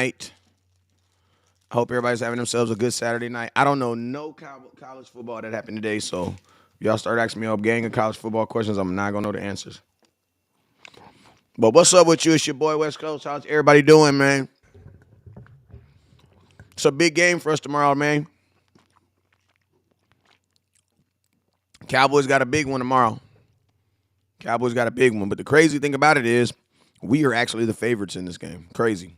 night. I hope everybody's having themselves a good Saturday night. I don't know no college football that happened today, so if y'all start asking me a gang of college football questions, I'm not gonna know the answers. But what's up with you? It's your boy West Coast. How's everybody doing, man? It's a big game for us tomorrow, man. Cowboys got a big one tomorrow. Cowboys got a big one. But the crazy thing about it is we are actually the favorites in this game. Crazy.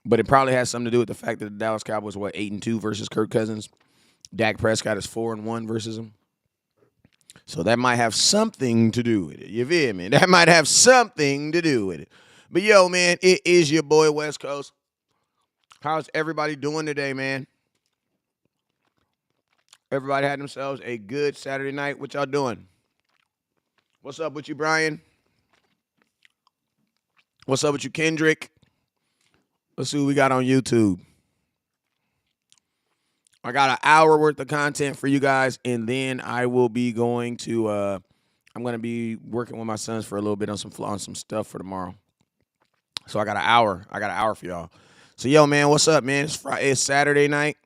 But it probably has something to do with the fact that the Dallas Cowboys were 8-2 versus Kirk Cousins. Dak Prescott is 4-1 versus him. So that might have something to do with it. You feel me? That might have something to do with it. But yo, man, it is your boy West Coast. How's everybody doing today, man? Everybody had themselves a good Saturday night. What y'all doing? What's up with you, Brian? What's up with you, Kendrick? Let's see what we got on YouTube. I got an hour worth of content for you guys, and then I will be going to I'm going to be working with my sons for a little bit on some stuff for tomorrow. So I got an hour. I got an hour for y'all. So yo, man, what's up, man? It's Saturday night.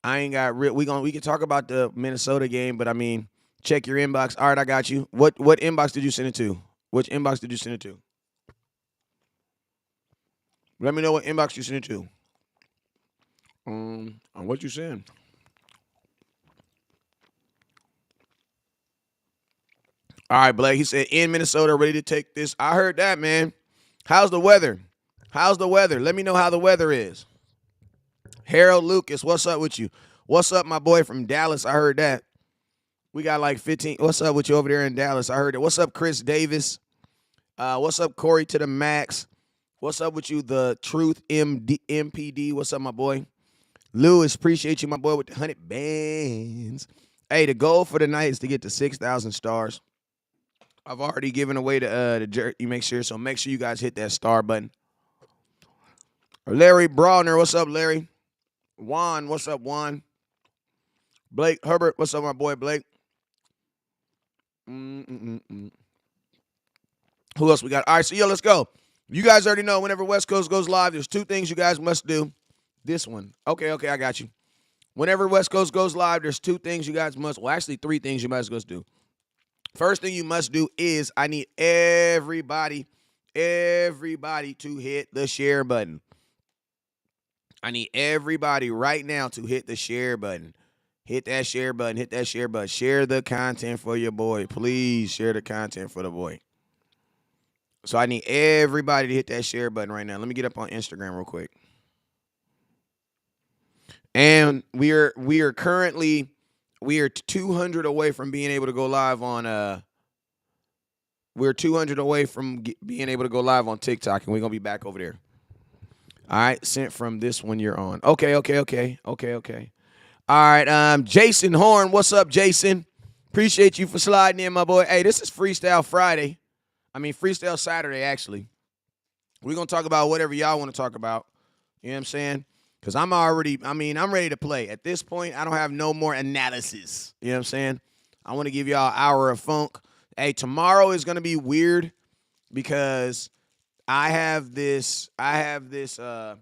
I ain't got we can talk about the Minnesota game, but I mean, check your inbox. All right, I got you. What inbox did you send it to? Which inbox did you send it to? Let me know what inbox you sent it to. On what you send. All right, Blake. He said in Minnesota, ready to take this. I heard that, man. How's the weather? How's the weather? Let me know how the weather is. Harold Lucas, what's up with you? What's up, my boy from Dallas? I heard that. We got like 15. What's up with you over there in Dallas? I heard it. What's up, Chris Davis? What's up, Corey to the max? What's up with you, the Truth MPD? What's up, my boy? Lewis, appreciate you, my boy, with the 100 bands. Hey, the goal for the night is to get to 6,000 stars. I've already given away the jerk. You make sure you guys hit that star button. Larry Brawner, what's up, Larry? Juan, what's up, Juan? Blake Herbert, what's up, my boy, Blake? Who else we got? All right, so yo, let's go. You guys already know whenever West Coast goes live, there's two things you guys must do. This one. Okay, I got you. Whenever West Coast goes live, there's two things you guys must, well, actually three things you must do. First thing you must do is I need everybody to hit the share button. I need everybody right now to hit the share button. Hit that share button. Hit that share button. Share the content for your boy. Please share the content for the boy. So I need everybody to hit that share button right now. Let me get up on Instagram real quick. And we are 200 away from being able to go live on we're 200 away from being able to go live on TikTok, and we're going to be back over there. All right, sent from this one you're on. Okay. All right, Jason Horn, what's up, Jason? Appreciate you for sliding in, my boy. Hey, this is Freestyle Friday. I mean, Freestyle Saturday, actually. We're going to talk about whatever y'all want to talk about. You know what I'm saying? Because I'm ready to play. At this point, I don't have no more analysis. You know what I'm saying? I want to give y'all an hour of funk. Hey, tomorrow is going to be weird because I have this playoff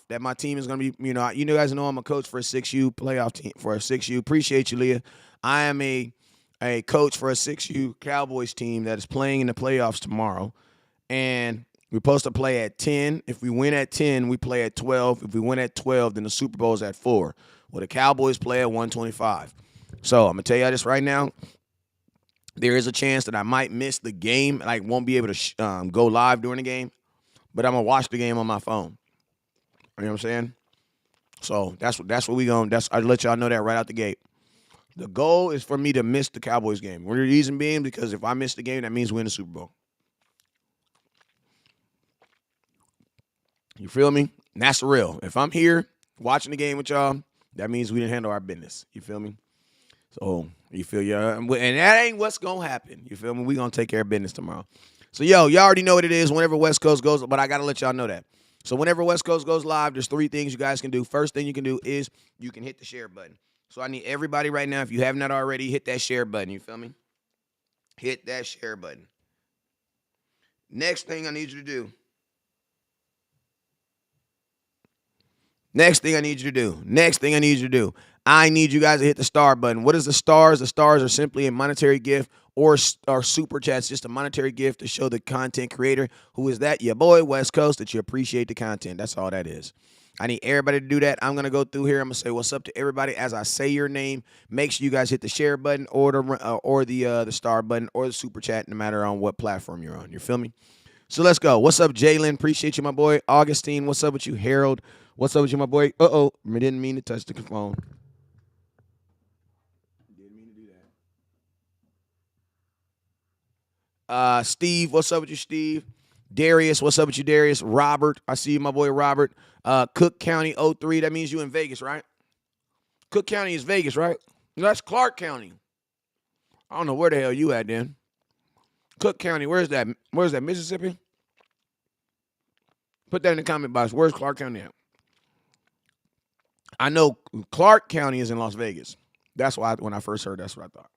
that my team is going to be, you guys know I'm a coach for a 6U playoff team, for a 6U. Appreciate you, Leah. I am a coach for a 6U Cowboys team that is playing in the playoffs tomorrow. And we're supposed to play at 10. If we win at 10, we play at 12. If we win at 12, then the Super Bowl is at 4. Well, the Cowboys play at 125. So I'm going to tell y'all this right now. There is a chance that I might miss the game. Like, won't be able to go live during the game. But I'm going to watch the game on my phone. You know what I'm saying? So that's what we going to – I'll let y'all know that right out the gate. The goal is for me to miss the Cowboys game. The reason being because if I miss the game, that means we win the Super Bowl. You feel me? And that's real. If I'm here watching the game with y'all, that means we didn't handle our business. You feel me? So, you feel ya? And that ain't what's going to happen. You feel me? We going to take care of business tomorrow. So, yo, y'all already know what it is whenever West Coast goes, but I got to let y'all know that. So, whenever West Coast goes live, there's three things you guys can do. First thing you can do is you can hit the share button. So, I need everybody right now, if you have not already, hit that share button. You feel me? Hit that share button. Next thing I need you to do Next thing I need you to do. Next thing I need you to do. I need you guys to hit the star button. What is the stars? The stars are simply a monetary gift or super chats, just a monetary gift to show the content creator who is that your boy West Coast that you appreciate the content. That's all that is. I need everybody to do that. I'm gonna go through here. I'm gonna say what's up to everybody as I say your name. Make sure you guys hit the share button or the star button or the super chat, no matter on what platform you're on. You feel me? So let's go. What's up, Jalen? Appreciate you, my boy. Augustine, what's up with you? Harold, what's up with you, my boy? Uh-oh. I didn't mean to touch the phone. Didn't mean to do that. Steve, what's up with you, Steve? Darius, what's up with you, Darius? Robert, I see you, my boy Robert. Cook County 03, that means you in Vegas, right? Cook County is Vegas, right? That's Clark County. I don't know where the hell you at then. Cook County, where's that? Where's that, Mississippi? Put that in the comment box. Where's Clark County at? I know Clark County is in Las Vegas. That's why when I first heard, that's what I thought.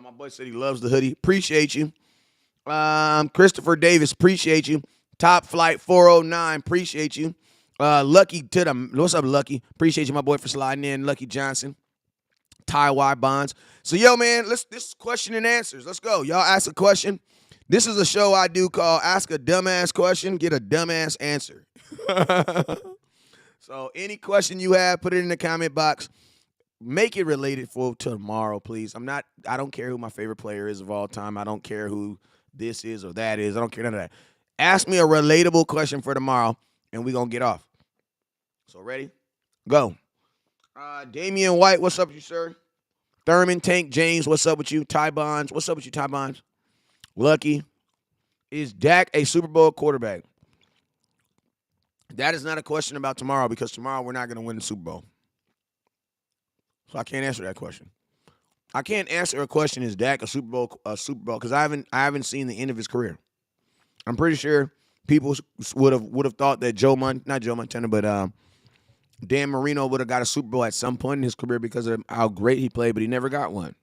My boy said he loves the hoodie. Appreciate you. Christopher Davis, appreciate you. Top Flight 409, appreciate you. Lucky to the what's up, Lucky? Appreciate you, my boy, for sliding in. Lucky Johnson. Ty Y Bonds. So yo, man, this is question and answers. Let's go. Y'all ask a question. This is a show I do called Ask a Dumbass Question, Get a Dumbass Answer. So any question you have, put it in the comment box. Make it related for tomorrow, please. I don't care who my favorite player is of all time. I don't care who this is or that is. I don't care none of that. Ask me a relatable question for tomorrow, and we're going to get off. So ready? Go. Damian White, what's up with you, sir? Thurman Tank James, what's up with you? Ty Bonds, what's up with you, Ty Bonds? Lucky. Is Dak a Super Bowl quarterback? That is not a question about tomorrow because tomorrow we're not going to win the Super Bowl. So I can't answer that question. I can't answer a question, is Dak a Super Bowl because I haven't seen the end of his career. I'm pretty sure people would have thought that not Joe Montana, but Dan Marino would have got a Super Bowl at some point in his career because of how great he played, but he never got one.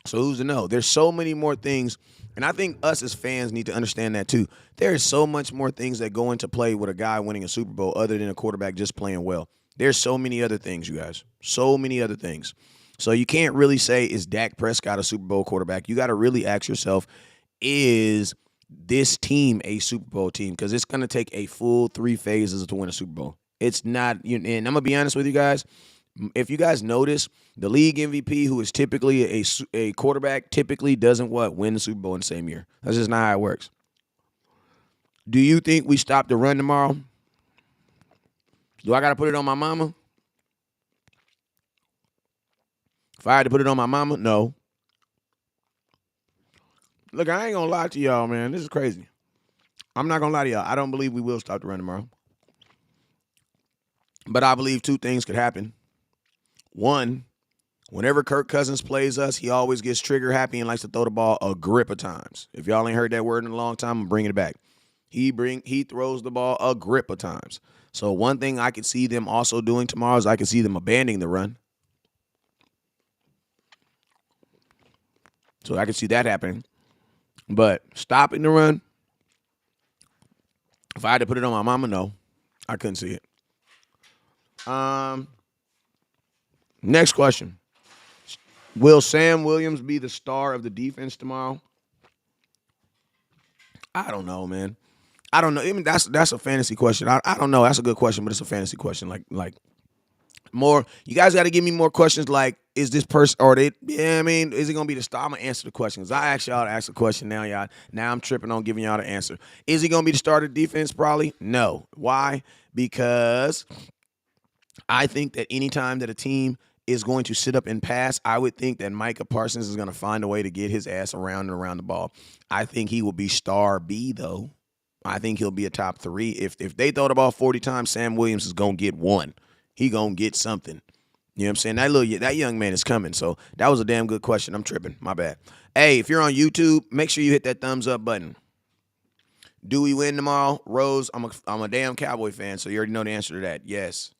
So who's to know? There's so many more things, and I think us as fans need to understand that too. There is so much more things that go into play with a guy winning a Super Bowl other than a quarterback just playing well. There's so many other things, you guys. So many other things. So you can't really say, is Dak Prescott a Super Bowl quarterback? You got to really ask yourself, is this team a Super Bowl team? Because it's going to take a full 3 phases to win a Super Bowl. It's not, and I'm going to be honest with you guys. If you guys notice, the league MVP, who is typically a quarterback, typically doesn't win the Super Bowl in the same year. That's just not how it works. Do you think we stop the run tomorrow? Do I got to put it on my mama? If I had to put it on my mama, no. Look, I ain't going to lie to y'all, man. This is crazy. I'm not going to lie to y'all. I don't believe we will stop the run tomorrow. But I believe 2 things could happen. One, whenever Kirk Cousins plays us, he always gets trigger happy and likes to throw the ball a grip of times. If y'all ain't heard that word in a long time, I'm bringing it back. He throws the ball a grip of times. So one thing I could see them also doing tomorrow is I could see them abandoning the run. So I could see that happening. But stopping the run, if I had to put it on my mama, no. I couldn't see it. Next question. Will Sam Williams be the star of the defense tomorrow? I don't know, man. I don't know. Even that's a fantasy question. I don't know. That's a good question, but it's a fantasy question. Like more. You guys got to give me more questions. Like, is this person or they? Yeah, I mean, is it gonna be the star? I'm gonna answer the questions. I asked y'all to ask a question. Now y'all. Now I'm tripping on giving y'all the answer. Is he gonna be the starter defense? Probably no. Why? Because I think that anytime that a team is going to sit up and pass, I would think that Micah Parsons is going to find a way to get his ass around and around the ball. I think he will be star B, though. I think he'll be a top 3. If they throw the ball 40 times, Sam Williams is going to get 1. He going to get something. You know what I'm saying? That young man is coming. So that was a damn good question. I'm tripping. My bad. Hey, if you're on YouTube, make sure you hit that thumbs up button. Do we win tomorrow? Rose, I'm a damn Cowboy fan, so you already know the answer to that. Yes.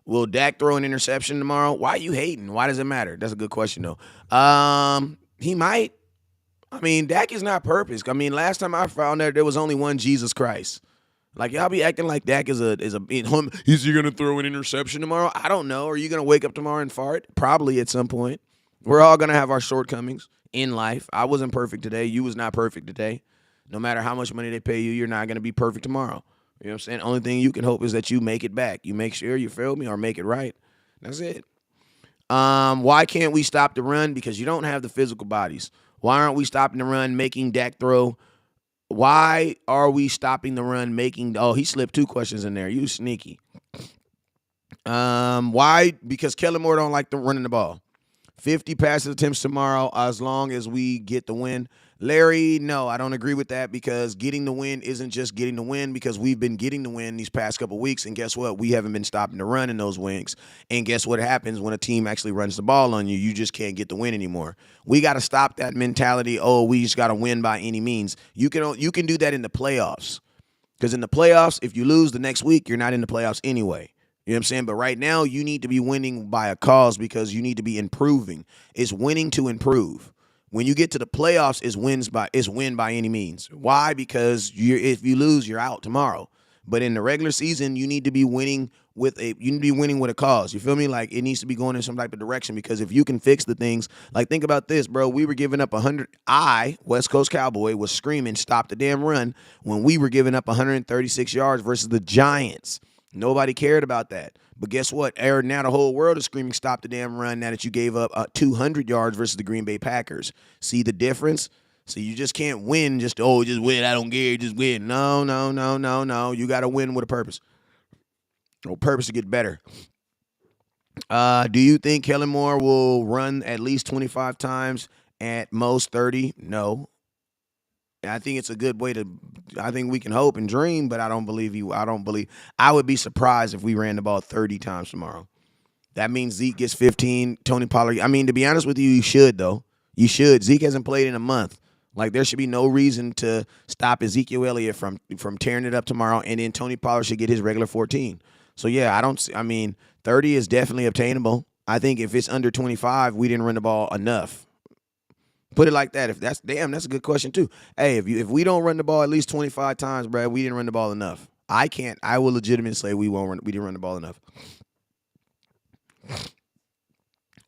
Will Dak throw an interception tomorrow? Why are you hating? Why does it matter? That's a good question, though. He might. I mean, Dak is not perfect. I mean, last time I found out there was only one Jesus Christ. Like y'all be acting like Dak is he gonna throw an interception tomorrow? I don't know. Are you gonna wake up tomorrow and fart? Probably at some point. We're all gonna have our shortcomings in life. I wasn't perfect today. You was not perfect today. No matter how much money they pay you, you're not gonna be perfect tomorrow. You know what I'm saying? Only thing you can hope is that you make it back. You make sure you feel me or make it right. That's it. Why can't we stop the run? Because you don't have the physical bodies. Why aren't we stopping the run, making Dak throw? Why are we stopping the run, making? Oh, he slipped two questions in there. You sneaky. Why? Because Kellen Moore don't like the running the ball. 50 passes attempts tomorrow as long as we get the win. Larry, no, I don't agree with that because getting the win isn't just getting the win because we've been getting the win these past couple weeks, and guess what? We haven't been stopping the run in those wings. And guess what happens when a team actually runs the ball on you? You just can't get the win anymore. We got to stop that mentality, oh, we just got to win by any means. You can do that in the playoffs because in the playoffs, if you lose the next week, you're not in the playoffs anyway. You know what I'm saying? But right now, you need to be winning by a cause because you need to be improving. It's winning to improve. When you get to the playoffs, it's win by any means. Why? Because if you lose, you're out tomorrow. But in the regular season, you need to be winning with a cause. You feel me? Like it needs to be going in some type of direction because if you can fix the things, like think about this, bro. We were giving up 100. West Coast Cowboy, was screaming, "Stop the damn run!" when we were giving up 136 yards versus the Giants. Nobody cared about that. But guess what? Now the whole world is screaming, stop the damn run now that you gave up 200 yards versus the Green Bay Packers. See the difference? So you just can't win just win. I don't care. Just win. No, no, no, no, no. You got to win with a purpose. A purpose to get better. Do you think Kellen Moore will run at least 25 times, at most 30? No. I think it's a good way to. I think we can hope and dream, but I don't believe you. I would be surprised if we ran the ball 30 times tomorrow. That means Zeke gets 15. Tony Pollard. I mean, to be honest with you, you should though. You should. Zeke hasn't played in a month. Like there should be no reason to stop Ezekiel Elliott from tearing it up tomorrow, and then Tony Pollard should get his regular 14. So yeah, I don't. I mean, 30 is definitely obtainable. I think if it's under 25, we didn't run the ball enough. Put it like that. That's a good question too. Hey, if we don't run the ball at least 25 times, Brad, we didn't run the ball enough. I will legitimately say we didn't run the ball enough.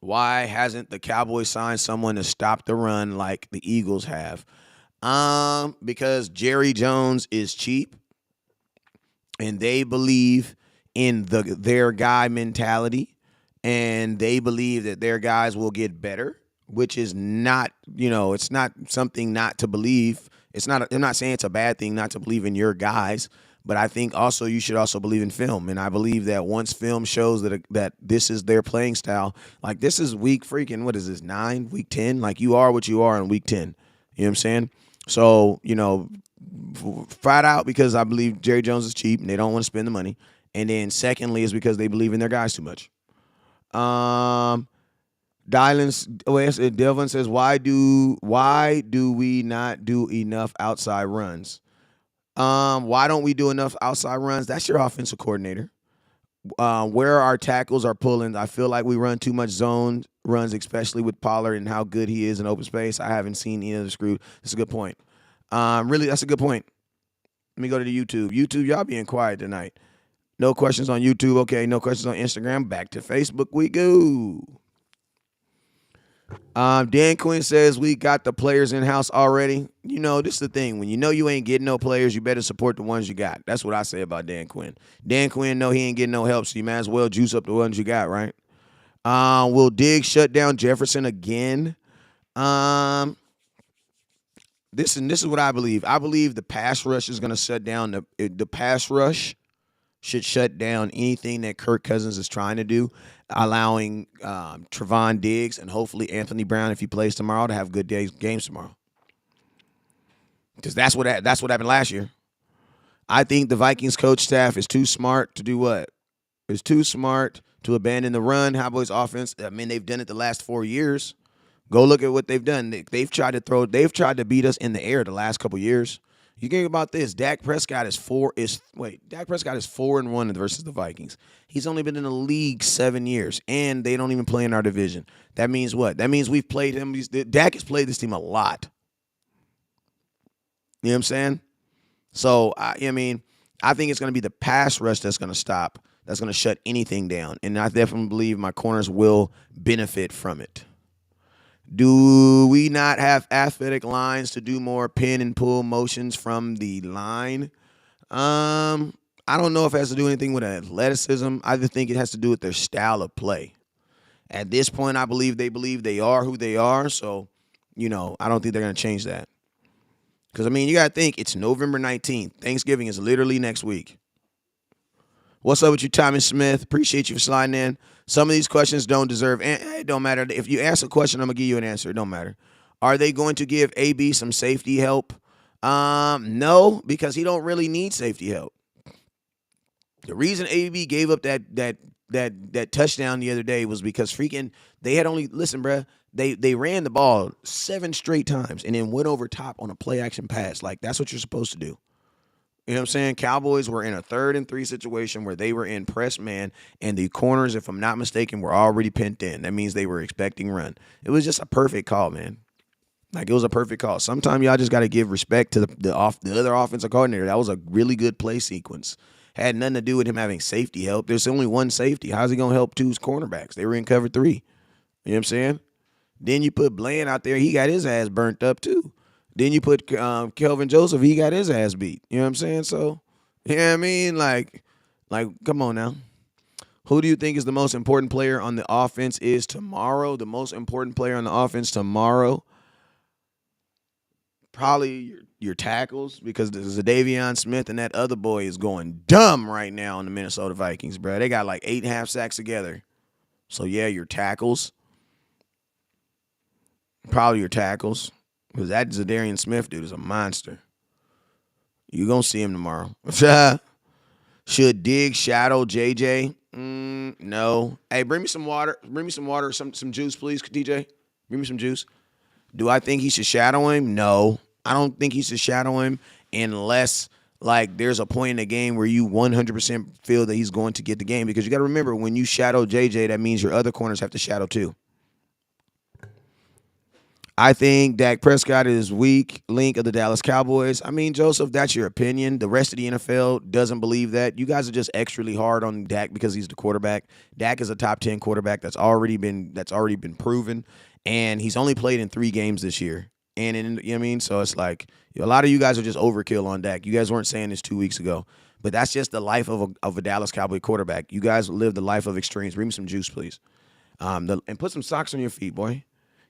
Why hasn't the Cowboys signed someone to stop the run like the Eagles have? Because Jerry Jones is cheap and they believe in their guy mentality and they believe that their guys will get better. Which is not, it's not something not to believe. I'm not saying it's a bad thing not to believe in your guys, but I think also you should also believe in film. And I believe that once film shows that this is their playing style, like this is week freaking, what is this, 9, week 10? Like you are what you are in week 10. You know what I'm saying? So, flat out because I believe Jerry Jones is cheap and they don't want to spend the money. And then secondly is because they believe in their guys too much. Delvin says, why do we not do enough outside runs? Why don't we do enough outside runs? That's your offensive coordinator. Where our tackles are pulling, I feel like we run too much zone runs, especially with Pollard and how good he is in open space. I haven't seen any of the screw. That's a good point. Really, that's a good point. Let me go to the YouTube. YouTube, y'all being quiet tonight. No questions on YouTube. Okay, no questions on Instagram. Back to Facebook we go. Dan Quinn says we got the players in-house already. This is the thing. When you ain't getting no players, you better support the ones you got. That's what I say about Dan Quinn. Dan Quinn know he ain't getting no help, so you might as well juice up the ones you got, right? Will Diggs shut down Jefferson again? This is what I believe. I believe the pass rush is going to shut down the pass rush should shut down anything that Kirk Cousins is trying to do, allowing Trevon Diggs and hopefully Anthony Brown, if he plays tomorrow, to have good games tomorrow. Because that's what happened last year. I think the Vikings coach staff is too smart to do what? Is too smart to abandon the run. Cowboys offense, I mean, they've done it the last 4 years. Go look at what they've done. They've tried to beat us in the air the last couple years. You think about this. Dak Prescott is 4-1 versus the Vikings. He's only been in the league 7 years, and they don't even play in our division. That means what? That means we've played him. Dak has played this team a lot. You know what I'm saying? So, I I think it's going to be the pass rush that's going to stop, that's going to shut anything down. And I definitely believe my corners will benefit from it. Do we not have athletic lines to do more pin and pull motions from the line? I don't know if it has to do anything with athleticism. I just think it has to do with their style of play. At this point, I believe they are who they are. So, I don't think they're going to change that. Because, you got to think, it's November 19th. Thanksgiving is literally next week. What's up with you, Thomas Smith? Appreciate you for sliding in. Some of these questions don't deserve, it don't matter. If you ask a question, I'm going to give you an answer. It don't matter. Are they going to give AB some safety help? No, because he don't really need safety help. The reason AB gave up that touchdown the other day was because freaking they had only, listen, bruh, they ran the ball 7 straight times and then went over top on a play action pass. Like, that's what you're supposed to do. You know what I'm saying? Cowboys were in a 3rd and 3 situation where they were in press man, and the corners, if I'm not mistaken, were already pinned in. That means they were expecting run. It was just a perfect call, man. Like, it was a perfect call. Sometimes y'all just got to give respect to the other offensive coordinator. That was a really good play sequence. Had nothing to do with him having safety help. There's only one safety. How's he going to help 2 cornerbacks? They were in cover 3. You know what I'm saying? Then you put Bland out there. He got his ass burnt up too. Then you put Kelvin Joseph. He got his ass beat. You know what I'm saying? So, like, come on now. Who do you think is the most important player on the offense is tomorrow? The most important player on the offense tomorrow? Probably your tackles, because there's a Davion Smith and that other boy is going dumb right now on the Minnesota Vikings, bro. They got like 8.5 sacks together. So, yeah, your tackles. Probably your tackles. Because that Zadarian Smith dude is a monster. You're going to see him tomorrow. Should Diggs shadow JJ? No. Hey, bring me some water. Bring me some water, some juice, please, DJ. Bring me some juice. Do I think he should shadow him? No. I don't think he should shadow him unless, like, there's a point in the game where you 100% feel that he's going to get the game. Because you got to remember, when you shadow JJ, that means your other corners have to shadow too. I think Dak Prescott is weak link of the Dallas Cowboys. Joseph, that's your opinion. The rest of the NFL doesn't believe that. You guys are just extremely hard on Dak because he's the quarterback. Dak is a top 10 quarterback that's already been proven, and he's only played in 3 games this year. And you know what I mean? So it's like a lot of you guys are just overkill on Dak. You guys weren't saying this 2 weeks ago, but that's just the life of a Dallas Cowboy quarterback. You guys live the life of extremes. Bring me some juice, please, and put some socks on your feet, boy.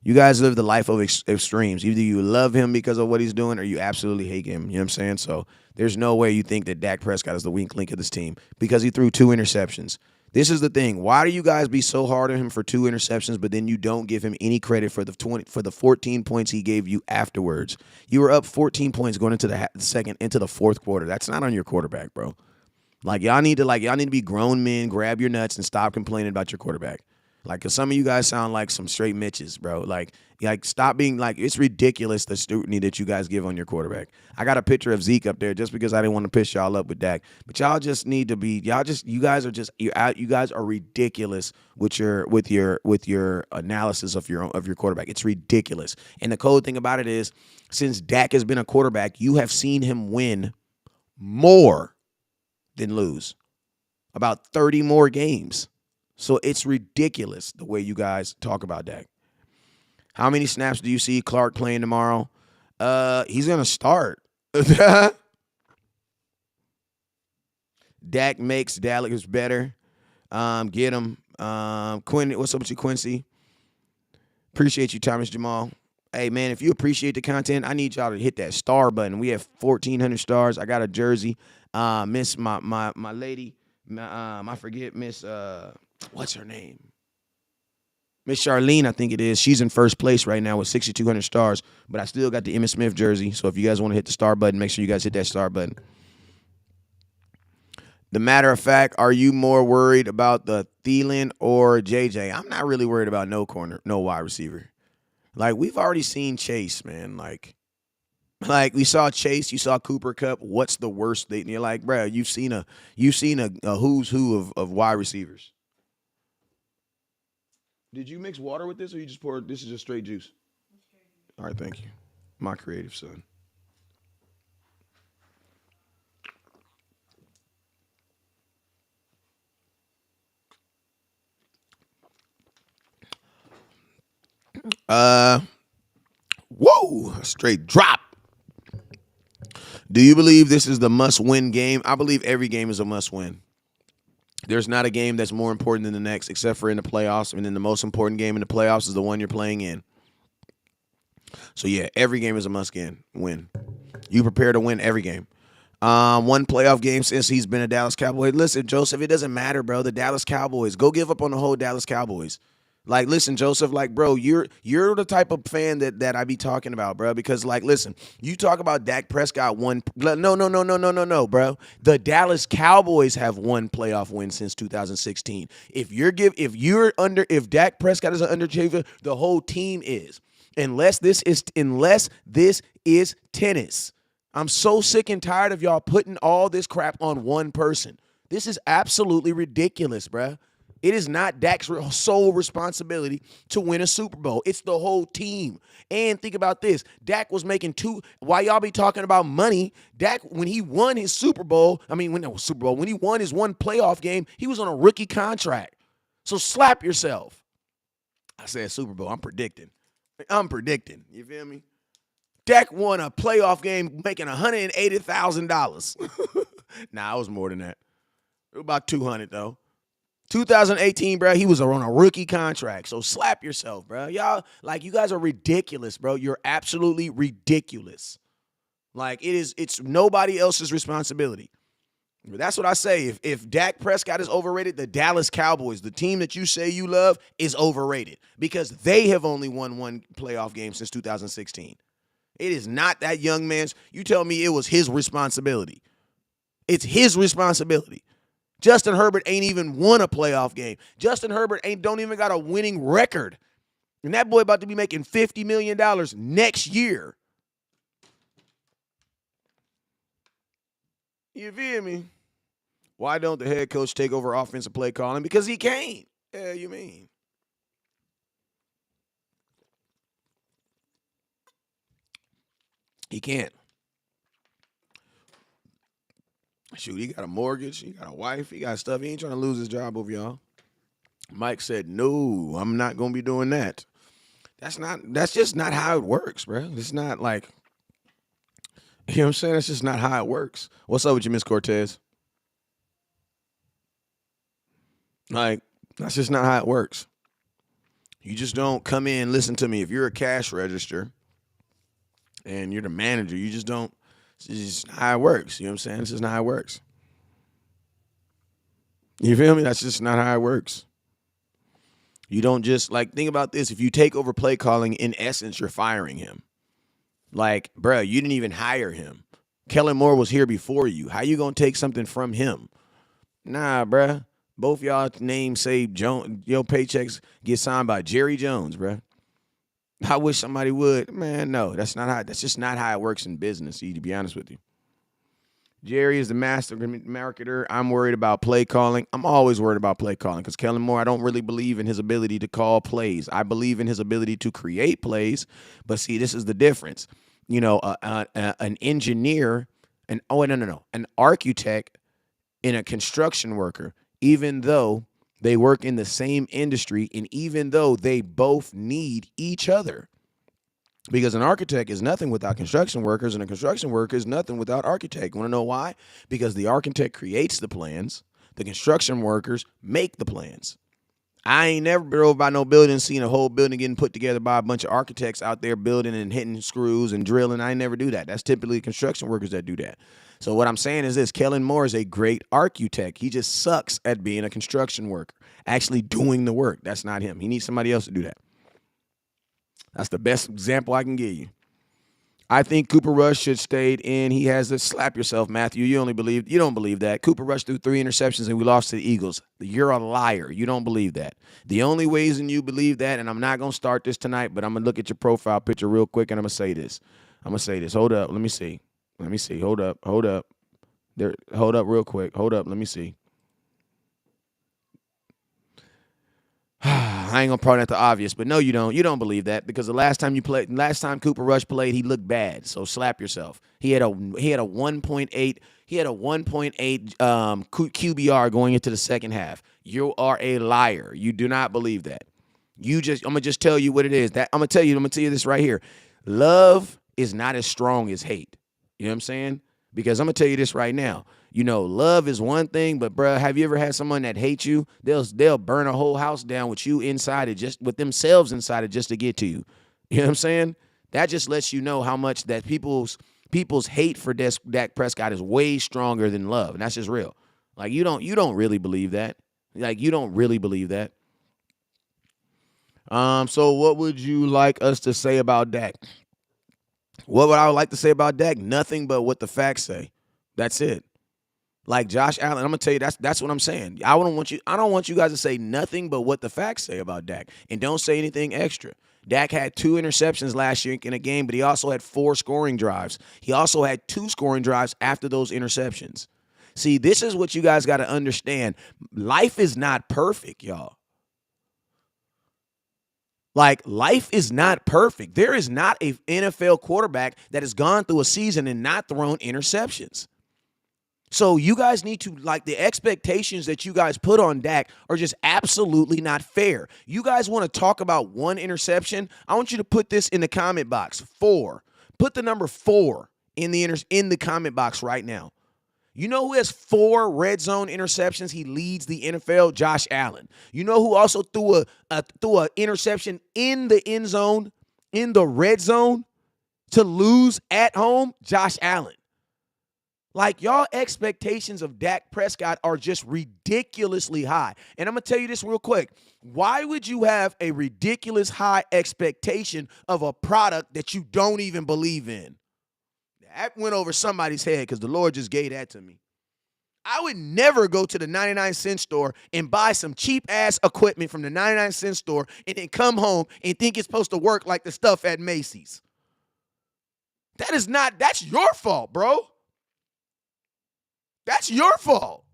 You guys live the life of extremes. Either you love him because of what he's doing or you absolutely hate him. You know what I'm saying? So there's no way you think that Dak Prescott is the weak link of this team because he threw 2 interceptions. This is the thing. Why do you guys be so hard on him for 2 interceptions, but then you don't give him any credit for the 14 points he gave you afterwards? You were up 14 points going into the fourth quarter. That's not on your quarterback, bro. Y'all need to be grown men, grab your nuts, and stop complaining about your quarterback. Cause some of you guys sound like some straight Mitches, bro. Like stop being it's ridiculous the scrutiny that you guys give on your quarterback. I got a picture of Zeke up there just because I didn't want to piss y'all up with Dak. But y'all just need to be, you guys are ridiculous with your analysis of your quarterback. It's ridiculous. And the cold thing about it is, since Dak has been a quarterback, you have seen him win more than lose. About 30 more games. So it's ridiculous the way you guys talk about Dak. How many snaps do you see Clark playing tomorrow? He's going to start. Dak makes Dallas better. Get him. What's up with you, Quincy? Appreciate you, Thomas Jamal. Hey, man, if you appreciate the content, I need y'all to hit that star button. We have 1,400 stars. I got a jersey. Miss my lady, I forget, Miss... what's her name? Miss Charlene, I think it is. She's in first place right now with 6,200 stars, but I still got the Emmitt Smith jersey. So if you guys want to hit the star button, make sure you guys hit that star button. The matter of fact, are you more worried about the Thielen or JJ? I'm not really worried about no wide receiver. We've already seen Chase, man. Like we saw Chase, you saw Cooper Kupp. What's the worst thing? You're like, bro, you've seen a who's who of wide receivers. Did you mix water with this, or you just poured? This is just straight juice. All right, thank you, my creative son. Uh, whoa, straight drop. Do you believe this is the must-win game? I believe every game is a must-win. There's not a game that's more important than the next, except for in the playoffs. And then the most important game in the playoffs is the one you're playing in. So yeah, every game is a must-win. You prepare to win every game. One playoff game since he's been a Dallas Cowboy. Listen, Joseph, it doesn't matter, bro. The Dallas Cowboys. Go give up on the whole Dallas Cowboys. Like, listen, Joseph, like, bro, you're the type of fan that I be talking about, bro. Because, like, listen, you talk about Dak Prescott won. No, bro. The Dallas Cowboys have one playoff win since 2016. If Dak Prescott is an underachiever, the whole team is. Unless this is tennis. I'm so sick and tired of y'all putting all this crap on one person. This is absolutely ridiculous, bruh. It is not Dak's sole responsibility to win a Super Bowl. It's the whole team. And think about this. Dak was making while y'all be talking about money, Dak, when he won his Super Bowl, when he won his one playoff game, he was on a rookie contract. So slap yourself. I said Super Bowl. I'm predicting. You feel me? Dak won a playoff game making $180,000. Nah, it was more than that. It was about 200 though. 2018, bro, he was on a rookie contract. So slap yourself, bro. Y'all, like, you guys are ridiculous, bro. You're absolutely ridiculous. Like, it's nobody else's responsibility. That's what I say. If Dak Prescott is overrated, the Dallas Cowboys, the team that you say you love, is overrated because they have only won one playoff game since 2016. It is not that young man's. You tell me it was his responsibility. It's his responsibility. Justin Herbert ain't even won a playoff game. Justin Herbert don't even got a winning record. And that boy about to be making $50 million next year. You feel me? Why don't the head coach take over offensive play calling? Because he can't. Yeah, you mean. He can't. Shoot, he got a mortgage, he got a wife, he got stuff. He ain't trying to lose his job over y'all. Mike said, no, I'm not going to be doing that. That's just not how it works, bro. It's not like, you know what I'm saying? That's just not how it works. What's up with you, Miss Cortez? Like, that's just not how it works. You just don't come in, listen to me. If you're a cash register and you're the manager, you just don't. It's just not how it works. You know what I'm saying? It's just not how it works. You feel me? That's just not how it works. You don't just, like, think about this. If you take over play calling, in essence, you're firing him. Like, bruh, you didn't even hire him. Kellen Moore was here before you. How you going to take something from him? Nah, bruh. Both y'all names say Jones. Your paychecks get signed by Jerry Jones, bruh. I wish somebody would. Man, no, that's just not how it works in business, to be honest with you. Jerry is the master marketer. I'm worried about play calling. I'm always worried about play calling because Kellen Moore, I don't really believe in his ability to call plays. I believe in his ability to create plays. But see, this is the difference. You know, an engineer, an architect and a construction worker, even though they work in the same industry, and even though they both need each other. Because an architect is nothing without construction workers, and a construction worker is nothing without architect. You want to know why? Because the architect creates the plans. The construction workers make the plans. I ain't never drove by no building, seen a whole building getting put together by a bunch of architects out there building and hitting screws and drilling. I never do that. That's typically construction workers that do that. So what I'm saying is this: Kellen Moore is a great architect. He just sucks at being a construction worker, actually doing the work. That's not him. He needs somebody else to do that. That's the best example I can give you. I think Cooper Rush should stayed in. He has to slap yourself, Matthew. You don't believe that. Cooper Rush threw 3 interceptions and we lost to the Eagles. You're a liar. You don't believe that. The only reason you believe that, and I'm not going to start this tonight, but I'm going to look at your profile picture real quick and I'm going to say this. Hold up. Let me see. Hold up. Hold up real quick. Hold up. Let me see. I ain't gonna point out the obvious, but no, you don't. You don't believe that because the last time Cooper Rush played, he looked bad. So slap yourself. He had a 1.8. He had a 1.8 QBR going into the second half. You are a liar. You do not believe that. I'm gonna just tell you what it is. That I'm gonna tell you this right here. Love is not as strong as hate. You know what I'm saying? Because I'm gonna tell you this right now. Love is one thing, but bruh, have you ever had someone that hates you? They'll burn a whole house down with you inside it, just with themselves inside it, just to get to you. You know what I'm saying? That just lets you know how much that people's hate for Dak Prescott is way stronger than love, and that's just real. Like you don't really believe that. Like you don't really believe that. So what would you like us to say about Dak? What would I like to say about Dak? Nothing but what the facts say. That's it. Like Josh Allen, I'm gonna tell you that's what I'm saying. I don't want you guys to say nothing but what the facts say about Dak, and don't say anything extra. Dak had 2 interceptions last year in a game, but he also had 4 scoring drives. He also had 2 scoring drives after those interceptions. See, this is what you guys got to understand. Life is not perfect, y'all. Like, life is not perfect. There is not a NFL quarterback that has gone through a season and not thrown interceptions. So you guys need to, like, the expectations that you guys put on Dak are just absolutely not fair. You guys want to talk about 1 interception? I want you to put this in the comment box. 4. Put the number 4 in the comment box right now. You know who has 4 red zone interceptions? He leads the NFL, Josh Allen. You know who also threw a interception in the end zone, in the red zone, to lose at home? Josh Allen. Like, y'all expectations of Dak Prescott are just ridiculously high. And I'm going to tell you this real quick. Why would you have a ridiculous high expectation of a product that you don't even believe in? That went over somebody's head because the Lord just gave that to me. I would never go to the 99-cent store and buy some cheap-ass equipment from the 99-cent store and then come home and think it's supposed to work like the stuff at Macy's. That's your fault, bro. That's your fault.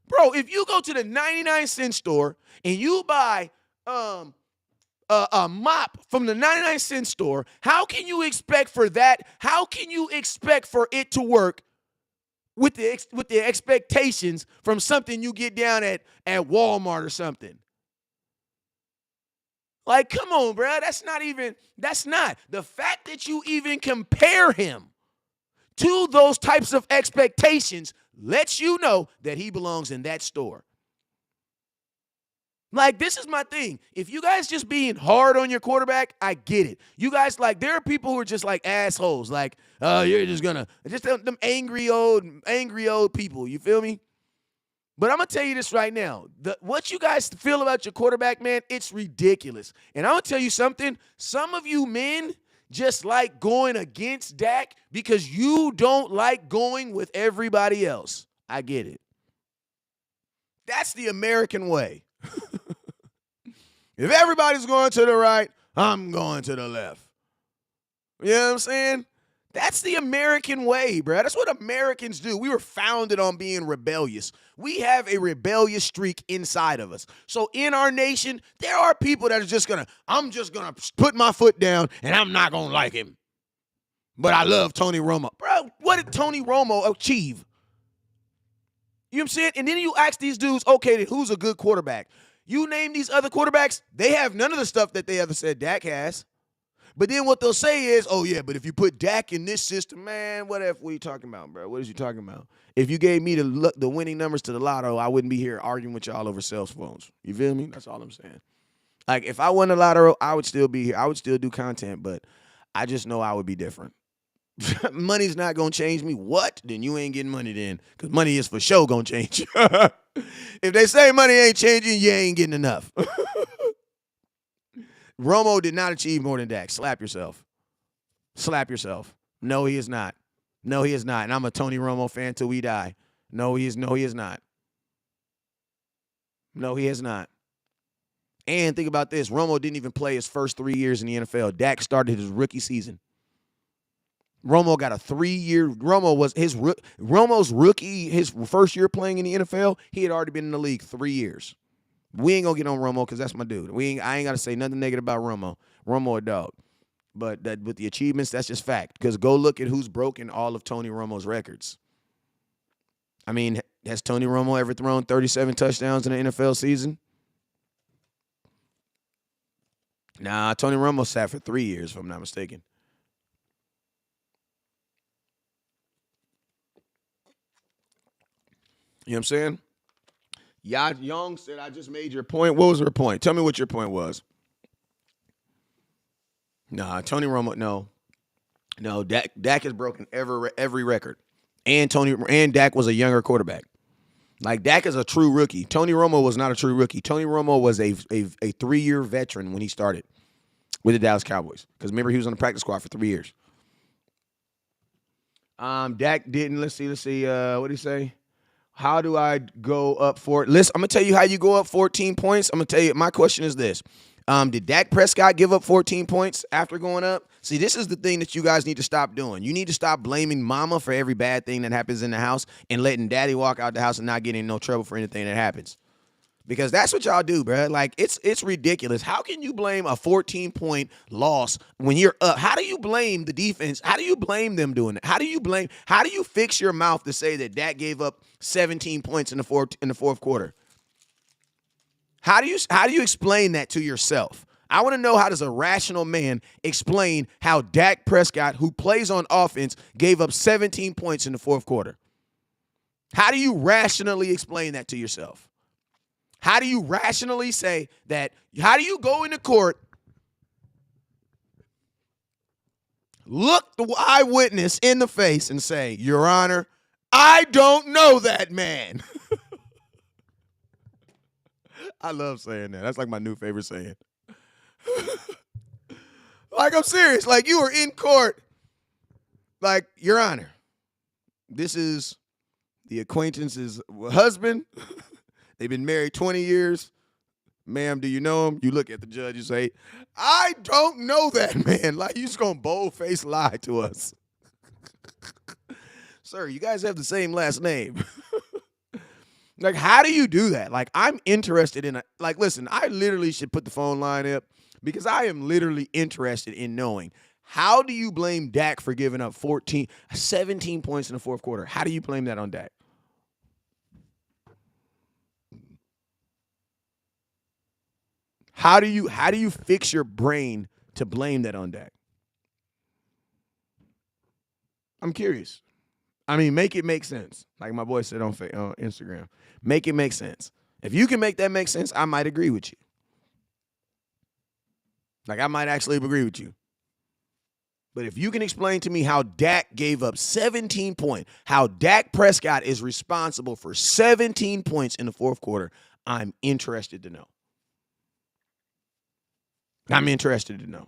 Bro, if you go to the 99-cent store and you buy a mop from the 99-cent store, how can you expect for that? How can you expect for it to work with the expectations from something you get down at Walmart or something? Like, come on, bro. That's not. The fact that you even compare him to those types of expectations lets you know that he belongs in that store. Like, this is my thing. If you guys just being hard on your quarterback, I get it. You guys, like, there are people who are just like assholes. Like, you're just them angry old people. You feel me? But I'm going to tell you this right now. What you guys feel about your quarterback, man, it's ridiculous. And I'm going to tell you something. Some of you men just like going against Dak because you don't like going with everybody else. I get it. That's the American way. If everybody's going to the right, I'm going to the left. You know what I'm saying? That's the American way, bro. That's what Americans do. We were founded on being rebellious. We have a rebellious streak inside of us. So in our nation, there are people that are I'm just going to put my foot down and I'm not going to like him. But I love Tony Romo. Bro, what did Tony Romo achieve? You know what I'm saying? And then you ask these dudes, okay, then who's a good quarterback? You name these other quarterbacks, they have none of the stuff that they ever said Dak has. But then what they'll say is, oh, yeah, but if you put Dak in this system, man, what are you talking about, bro? What is you talking about? If you gave me the winning numbers to the lotto, I wouldn't be here arguing with y'all over cell phones. You feel me? That's all I'm saying. Like, if I won the lotto, I would still be here. I would still do content, but I just know I would be different. Money's not going to change me. What? Then you ain't getting money then, because money is for sure going to change. If they say money ain't changing, you ain't getting enough. Romo did not achieve more than Dak. Slap yourself. Slap yourself. No, he is not. No, he is not. And I'm a Tony Romo fan till we die. No, he is not. No, he is not. And think about this. Romo didn't even play his first 3 years in the NFL. Dak started his rookie season. Romo got a 3-year. Romo's rookie, his first year playing in the NFL, he had already been in the league 3 years. We ain't gonna get on Romo because that's my dude. I ain't gotta say nothing negative about Romo. Romo a dog. But that with the achievements, that's just fact. Because go look at who's broken all of Tony Romo's records. I mean, has Tony Romo ever thrown 37 touchdowns in an NFL season? Nah, Tony Romo sat for 3 years, if I'm not mistaken. You know what I'm saying? Ya Young said, I just made your point. What was her point? Tell me what your point was. Nah, Tony Romo, no. No, Dak has broken every record. And Dak was a younger quarterback. Like Dak is a true rookie. Tony Romo was not a true rookie. Tony Romo was a 3-year veteran when he started with the Dallas Cowboys. Because remember, he was on the practice squad for 3 years. Dak didn't. Let's see. What did he say? How do I go up for it? Listen, I'm gonna tell you how you go up 14 points. I'm gonna tell you. My question is this: did Dak Prescott give up 14 points after going up? See, this is the thing that you guys need to stop doing. You need to stop blaming mama for every bad thing that happens in the house and letting daddy walk out the house and not getting in no trouble for anything that happens. Because that's what y'all do, bro. Like, it's ridiculous. How can you blame a 14-point loss when you're up? How do you blame the defense? How do you blame them doing it? How do you fix your mouth to say that Dak gave up 17 points in the fourth quarter? How do you explain that to yourself? I want to know, how does a rational man explain how Dak Prescott, who plays on offense, gave up 17 points in the fourth quarter? How do you rationally explain that to yourself? How do you rationally say that? How do you go into court, look the eyewitness in the face and say, Your Honor, I don't know that man? I love saying that. That's like my new favorite saying. Like, I'm serious. Like, you were in court. Like, Your Honor, this is the acquaintance's husband. They've been married 20 years. Ma'am, do you know him? You look at the judge, you say, I don't know that man. Like, you just gonna bold-faced lie to us. Sir, you guys have the same last name. Like, how do you do that? Like, I'm interested in listen, I literally should put the phone line up because I am literally interested in knowing, how do you blame Dak for giving up 17 points in the fourth quarter? How do you blame that on Dak? How do you fix your brain to blame that on Dak? I'm curious. I mean, make it make sense. Like my boy said on Instagram, make it make sense. If you can make that make sense, I might agree with you. Like, I might actually agree with you. But if you can explain to me how Dak gave up 17 points, how Dak Prescott is responsible for 17 points in the fourth quarter, I'm interested to know. I'm interested to know.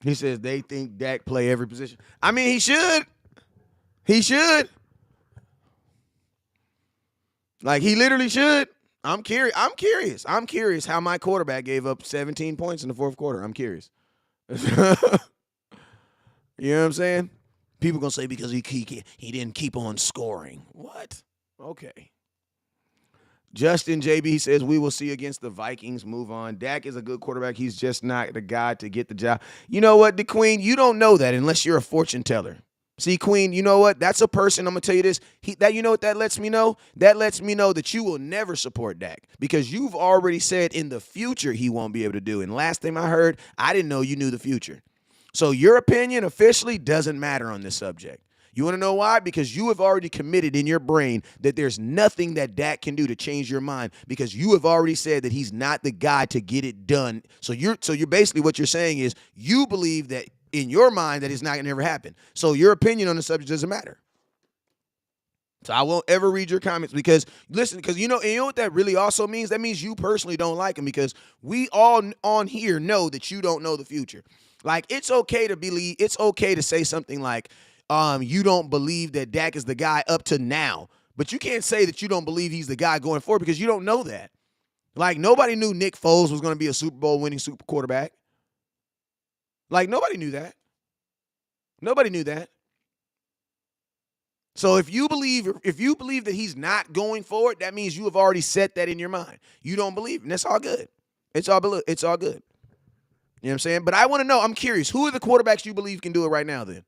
He says they think Dak play every position. I mean, he should. He should. Like, he literally should. I'm curious. I'm curious how my quarterback gave up 17 points in the fourth quarter. I'm curious. You know what I'm saying? People going to say because he didn't keep on scoring. What? Okay. Justin JB says, we will see against the Vikings. Move on. Dak is a good quarterback. He's just not the guy to get the job. You know what, the Queen? You don't know that unless you're a fortune teller. See, Queen, you know what? That's a person, I'm going to tell you this. You know what that lets me know? That lets me know that you will never support Dak because you've already said in the future he won't be able to do. And last time I heard, I didn't know you knew the future. So your opinion officially doesn't matter on this subject. You want to know why? Because you have already committed in your brain that there's nothing that Dak can do to change your mind because you have already said that he's not the guy to get it done. So you're basically, what you're saying is you believe that in your mind that it's not going to ever happen. So your opinion on the subject doesn't matter. So I won't ever read your comments because, listen, because you know what that really also means? That means you personally don't like him because we all on here know that you don't know the future. Like, it's okay to say something like, you don't believe that Dak is the guy up to now. But you can't say that you don't believe he's the guy going forward because you don't know that. Like, nobody knew Nick Foles was going to be a Super Bowl winning super quarterback. Like, nobody knew that. Nobody knew that. So if you believe that he's not going forward, that means you have already set that in your mind. You don't believe, and that's all good. It's all good. You know what I'm saying? But I want to know, I'm curious, who are the quarterbacks you believe can do it right now then?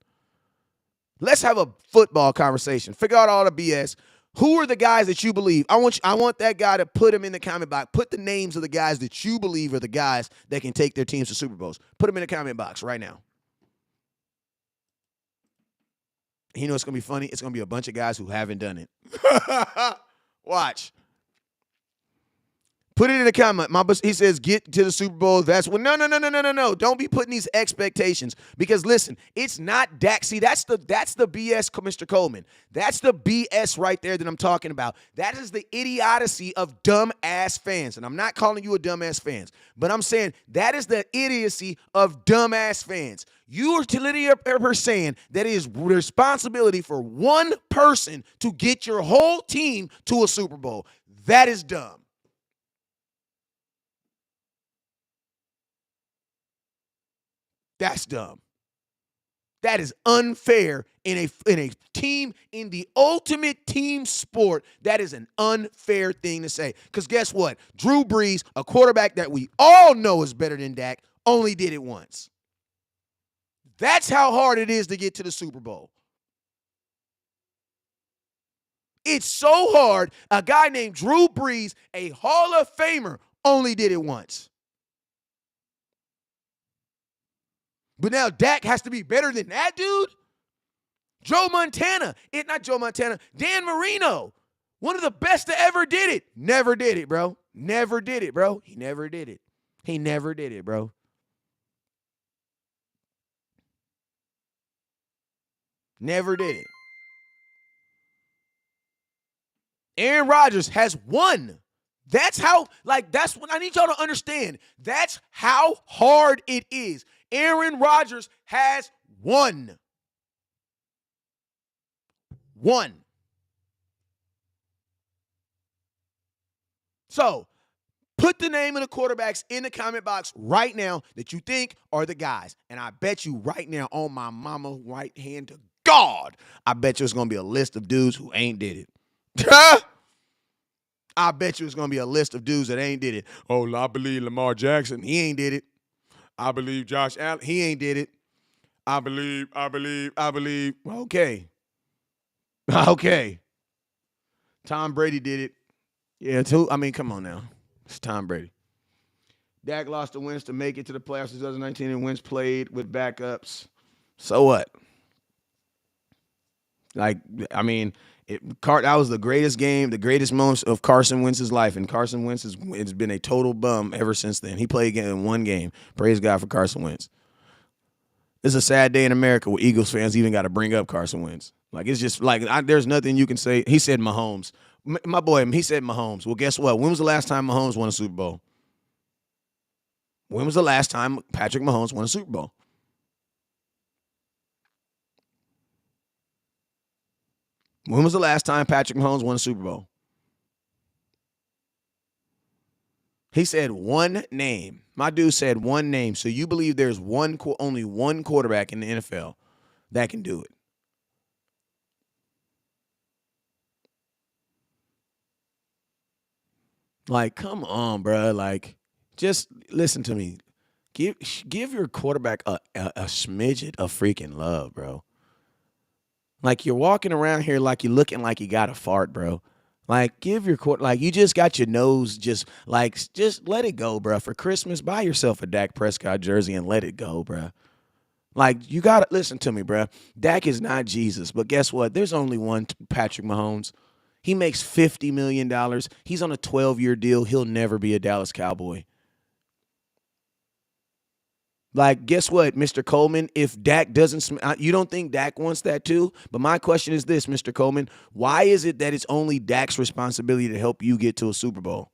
Let's have a football conversation. Figure out all the BS. Who are the guys that you believe? I want that guy to put them in the comment box. Put the names of the guys that you believe are the guys that can take their teams to Super Bowls. Put them in the comment box right now. You know it's gonna be funny. It's gonna be a bunch of guys who haven't done it. Watch. Put it in the comment. He says, get to the Super Bowl. That's what. No. Don't be putting these expectations because listen, it's not Dak. See, that's the BS, Mr. Coleman. That's the BS right there that I'm talking about. That is the idiocy of dumbass fans. And I'm not calling you a dumbass fans, but I'm saying that is the idiocy of dumbass fans. You are literally saying that it is responsibility for one person to get your whole team to a Super Bowl. That is dumb. That's dumb. That is unfair in a team, in the ultimate team sport. That is an unfair thing to say. Because guess what? Drew Brees, a quarterback that we all know is better than Dak, only did it once. That's how hard it is to get to the Super Bowl. It's so hard. A guy named Drew Brees, a Hall of Famer, only did it once. But now Dak has to be better than that dude? Dan Marino, one of the best that ever did it. Never did it, bro. Never did it, bro. He never did it. He never did it, bro. Never did it. Aaron Rodgers has won. That's what I need y'all to understand. That's how hard it is. Aaron Rodgers has won. One. So, put the name of the quarterbacks in the comment box right now that you think are the guys. And I bet you right now on my mama right hand to God, I bet you it's going to be a list of dudes who ain't did it. I bet you it's going to be a list of dudes that ain't did it. Oh, I believe Lamar Jackson. He ain't did it. I believe Josh Allen. He ain't did it. I believe. Okay. Okay. Tom Brady did it. Yeah, come on now. It's Tom Brady. Dak lost the wins to make it to the playoffs in 2019 and Wentz played with backups. So what? That was the greatest game, the greatest moments of Carson Wentz's life, and Carson Wentz has been a total bum ever since then. He played again in one game. Praise God for Carson Wentz. It's a sad day in America where Eagles fans even got to bring up Carson Wentz. It's just there's nothing you can say. He said Mahomes. My boy, he said Mahomes. Well, guess what? When was the last time Mahomes won a Super Bowl? When was the last time Patrick Mahomes won a Super Bowl? When was the last time Patrick Mahomes won a Super Bowl? He said one name. My dude said one name. So you believe there's only one quarterback in the NFL that can do it? Come on, bro. Just listen to me. Give your quarterback a smidget of freaking love, bro. You're walking around here you're looking like you got a fart, bro. Give your you just got your nose just let it go, bro. For Christmas, buy yourself a Dak Prescott jersey and let it go, bro. You got to listen to me, bro. Dak is not Jesus, but guess what? There's only one Patrick Mahomes. He makes $50 million. He's on a 12-year deal. He'll never be a Dallas Cowboy. Guess what, Mr. Coleman? If Dak doesn't, you don't think Dak wants that too? But my question is this, Mr. Coleman. Why is it that it's only Dak's responsibility to help you get to a Super Bowl?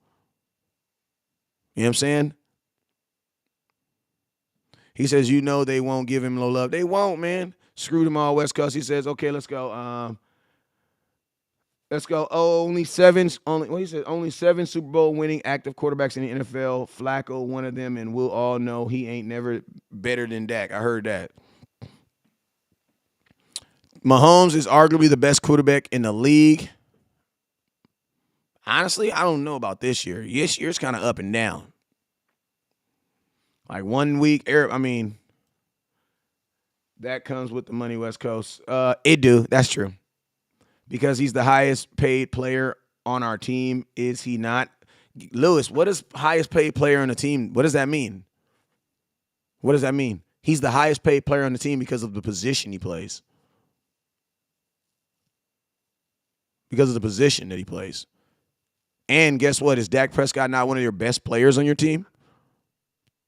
You know what I'm saying? He says, they won't give him no love. They won't, man. Screw them all West Coast. He says, okay, let's go. Let's go. Only seven Super Bowl winning active quarterbacks in the NFL. Flacco, one of them, and we'll all know he ain't never better than Dak. I heard that. Mahomes is arguably the best quarterback in the league. Honestly, I don't know about this year. This year's kind of up and down. 1 week, that comes with the money, West Coast. It do. That's true. because he's the highest paid player on our team. Is he not? Lewis, what is highest paid player on the team? What does that mean? What does that mean? He's the highest paid player on the team because of the position he plays. Because of the position that he plays. And guess what? Is Dak Prescott not one of your best players on your team?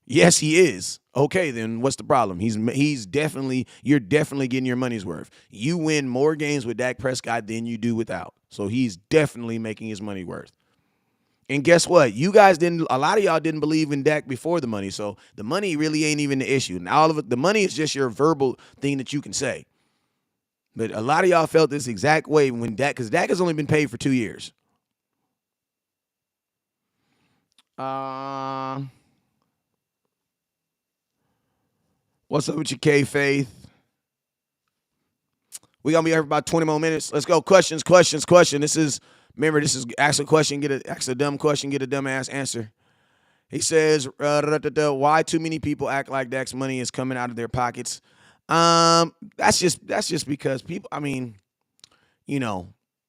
Yes, he is. Okay, then what's the problem? He's definitely, you're definitely getting your money's worth. You win more games with Dak Prescott than you do without. So he's definitely making his money worth. And guess what? You guys didn't, a lot of y'all didn't believe in Dak before the money. So the money really ain't even the issue. And all of it, the money is just your verbal thing that you can say. But a lot of y'all felt this exact way when Dak, because Dak has only been paid for 2 years. What's up with your K Faith? We gonna be here for about 20 more minutes. Let's go. Questions. Remember, this is ask a question, ask a dumb question, get a dumb ass answer. He says, why too many people act like Dak's money is coming out of their pockets? That's just because people. I mean,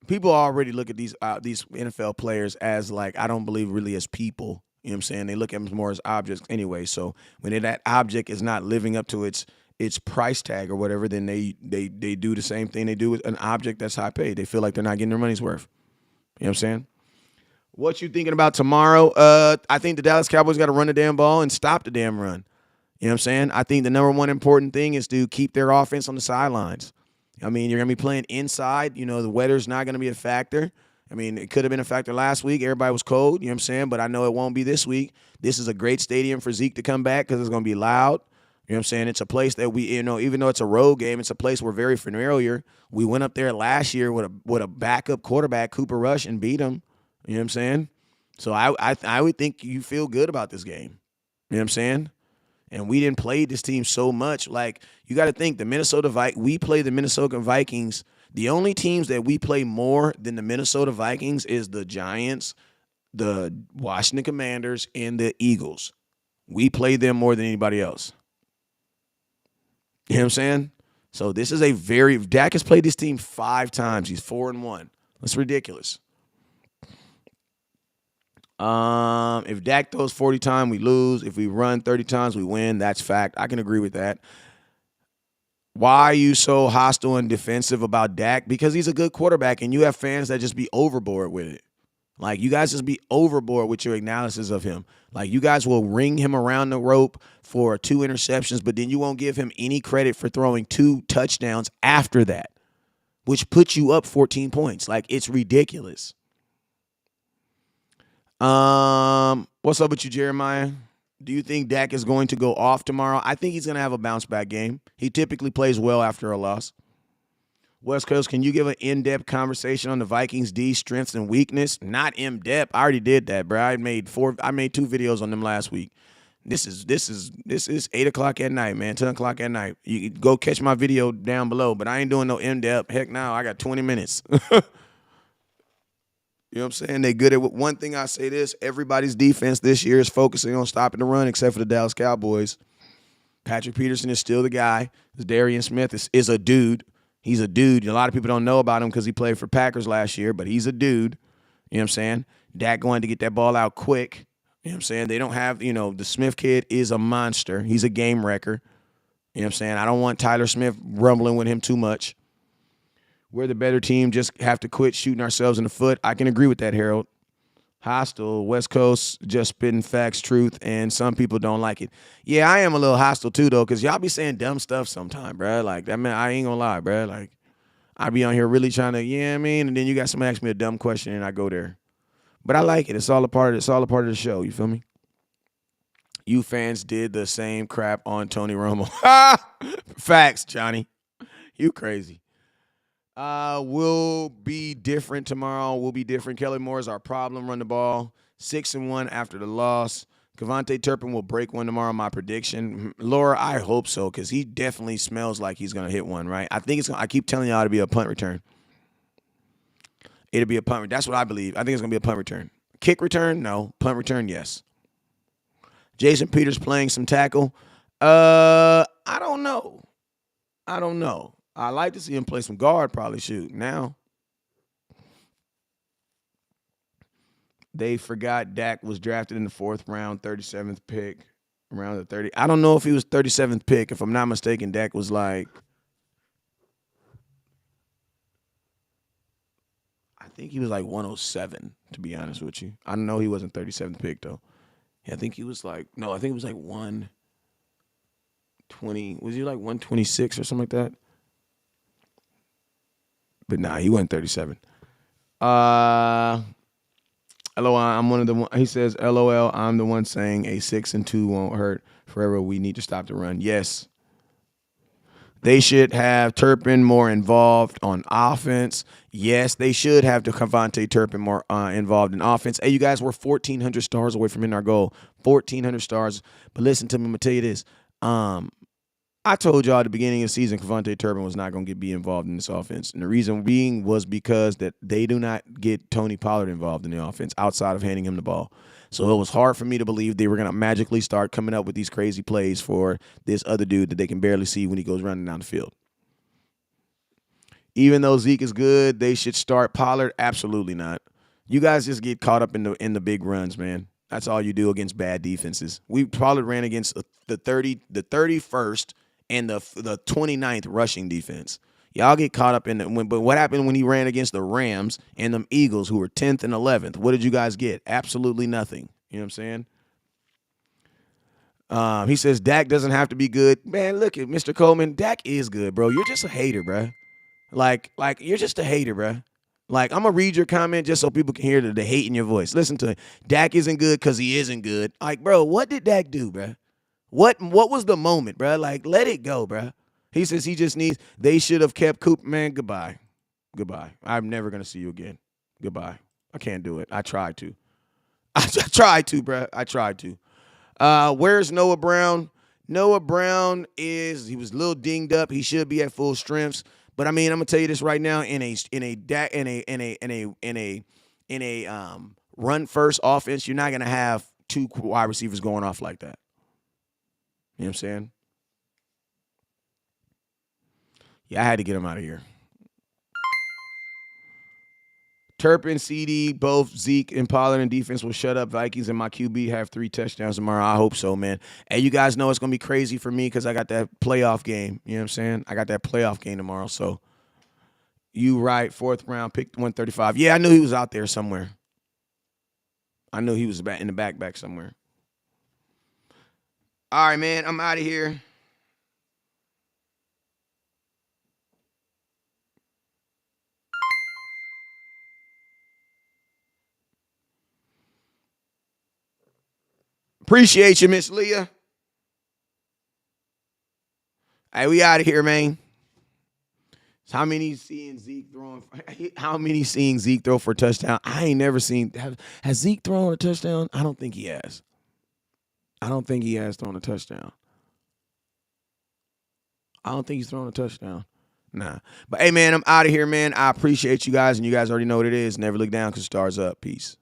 people already look at these NFL players as like, I don't believe really as people. You know what I'm saying? They look at them more as objects anyway. So when that object is not living up to its price tag or whatever, then they do the same thing they do with an object that's high paid. They feel like they're not getting their money's worth. You know what I'm saying? What you thinking about tomorrow? I think the Dallas Cowboys got to run the damn ball and stop the damn run. You know what I'm saying? I think the number one important thing is to keep their offense on the sidelines. I mean, you're going to be playing inside. The weather's not going to be a factor. I mean, it could have been a factor last week. Everybody was cold, you know what I'm saying? But I know it won't be this week. This is a great stadium for Zeke to come back because it's going to be loud. You know what I'm saying? It's a place that we, even though it's a road game, it's a place we're very familiar. We went up there last year with a backup quarterback, Cooper Rush, and beat him. You know what I'm saying? So I would think you feel good about this game. You know what I'm saying? And we didn't play this team so much. Like, you got to think, we play the Minnesota Vikings. The only teams that we play more than the Minnesota Vikings is the Giants, the Washington Commanders, and the Eagles. We play them more than anybody else. You know what I'm saying? So this is Dak has played this team 5 times. He's 4-1. That's ridiculous. If Dak throws 40 times, we lose. If we run 30 times, we win. That's fact. I can agree with that. Why are you so hostile and defensive about Dak? Because he's a good quarterback, and you have fans that just be overboard with it. Like, you guys just be overboard with your analysis of him. Like, you guys will ring him around the rope for 2 interceptions, but then you won't give him any credit for throwing 2 touchdowns after that, which puts you up 14 points. Like, it's ridiculous. What's up with you, Jeremiah? Do you think Dak is going to go off tomorrow? I think he's going to have a bounce-back game. He typically plays well after a loss. West Coast, can you give an in-depth conversation on the Vikings' D strengths and weakness? Not in-depth. I already did that, bro. I made 2 videos on them last week. This is 8:00 at night, man. 10:00 at night. You can go catch my video down below, but I ain't doing no in-depth. Heck, now I got 20 minutes. You know what I'm saying? They good at one thing. I say this: everybody's defense this year is focusing on stopping the run, except for the Dallas Cowboys. Patrick Peterson is still the guy. Darian Smith is a dude. He's a dude. A lot of people don't know about him because he played for Packers last year, but he's a dude. You know what I'm saying? Dak going to get that ball out quick. You know what I'm saying? They don't have, the Smith kid is a monster. He's a game wrecker. You know what I'm saying? I don't want Tyler Smith rumbling with him too much. We're the better team, just have to quit shooting ourselves in the foot. I can agree with that, Harold. Hostile, West Coast, just spitting facts, truth, and some people don't like it. Yeah, I am a little hostile too, though, because y'all be saying dumb stuff sometimes, bro. Like, I mean, I ain't gonna lie, bro. Like, I be on here really trying to, and then you got somebody ask me a dumb question, and I go there. But I like it. It's all a part of the show. You feel me? You fans did the same crap on Tony Romo. Facts, Johnny. You crazy. We'll be different tomorrow. We'll be different. Kelly Moore is our problem. Run the ball. 6-1 after the loss. Kevontae Turpin will break one tomorrow, my prediction. Laura, I hope so, because he definitely smells like he's going to hit one, right? I think I keep telling y'all to be a punt return. It'll be a punt return. That's what I believe. I think it's going to be a punt return. Kick return? No. Punt return? Yes. Jason Peters playing some tackle? I don't know. I like to see him play some guard, probably shoot. Now, They forgot Dak was drafted in the 4th round, 37th pick, around the 30. I don't know if he was 37th pick. If I'm not mistaken, Dak was like, I think he was like 107, to be honest with you. I know he wasn't 37th pick, though. Yeah, I think he was like, no, I think it was like 120. Was he like 126 or something like that? But nah, he wasn't 37. Uh, LOL, I'm one of the one. He says, LOL, I'm the one saying a 6-2 won't hurt forever. We need to stop the run. Yes. They should have Turpin more involved on offense. Yes, they should have the Cavante Turpin more involved in offense. Hey, you guys, we're 1,400 stars away from hitting our goal. 1,400 stars. But listen to me, I'm going to tell you this. I told y'all at the beginning of the season, Cavante Turpin was not going to be involved in this offense. And the reason being was because that they do not get Tony Pollard involved in the offense outside of handing him the ball. So it was hard for me to believe they were going to magically start coming up with these crazy plays for this other dude that they can barely see when he goes running down the field. Even though Zeke is good, they should start Pollard. Absolutely not. You guys just get caught up in the big runs, man. That's all you do against bad defenses. We Pollard ran against the 31st and the 29th rushing defense. Y'all get caught up in it. But what happened when he ran against the Rams and them Eagles, who were 10th and 11th? What did you guys get? Absolutely nothing. You know what I'm saying? He says Dak doesn't have to be good. Man, look at Mr. Coleman. Dak is good, bro. You're just a hater, bro. Like you're just a hater, bro. Like, I'm going to read your comment just so people can hear the hate in your voice. Listen to it. Dak isn't good because he isn't good. Like, bro, what did Dak do, bro? What was the moment, bro? Like, let it go, bro. He says he just needs, they should have kept Cooper. Man, goodbye. Goodbye. I'm never going to see you again. Goodbye. I can't do it. I tried to. I tried to, bro. I tried to. Where's Noah Brown? Noah Brown he was a little dinged up. He should be at full strengths. But I mean, I'm gonna tell you this right now. In a run first offense, you're not gonna have two wide receivers going off like that. You know what I'm saying? Yeah, I had to get him out of here. Turpin, CD, both Zeke and Pollard in defense will shut up Vikings, and my QB have 3 touchdowns tomorrow. I hope so, man. And you guys know it's going to be crazy for me because I got that playoff game. You know what I'm saying? I got that playoff game tomorrow. So you right, 4th round, picked 135. Yeah, I knew he was out there somewhere. I knew he was in the back somewhere. All right, man, I'm out of here. Appreciate you, Miss Leah. Hey, we out of here, man. How many seeing Zeke throwing? How many seeing Zeke throw for a touchdown? I ain't never seen. Has Zeke thrown a touchdown? I don't think he has. I don't think he has thrown a touchdown. I don't think he's thrown a touchdown. Nah. But hey, man, I'm out of here, man. I appreciate you guys, and you guys already know what it is. Never look down because stars up. Peace.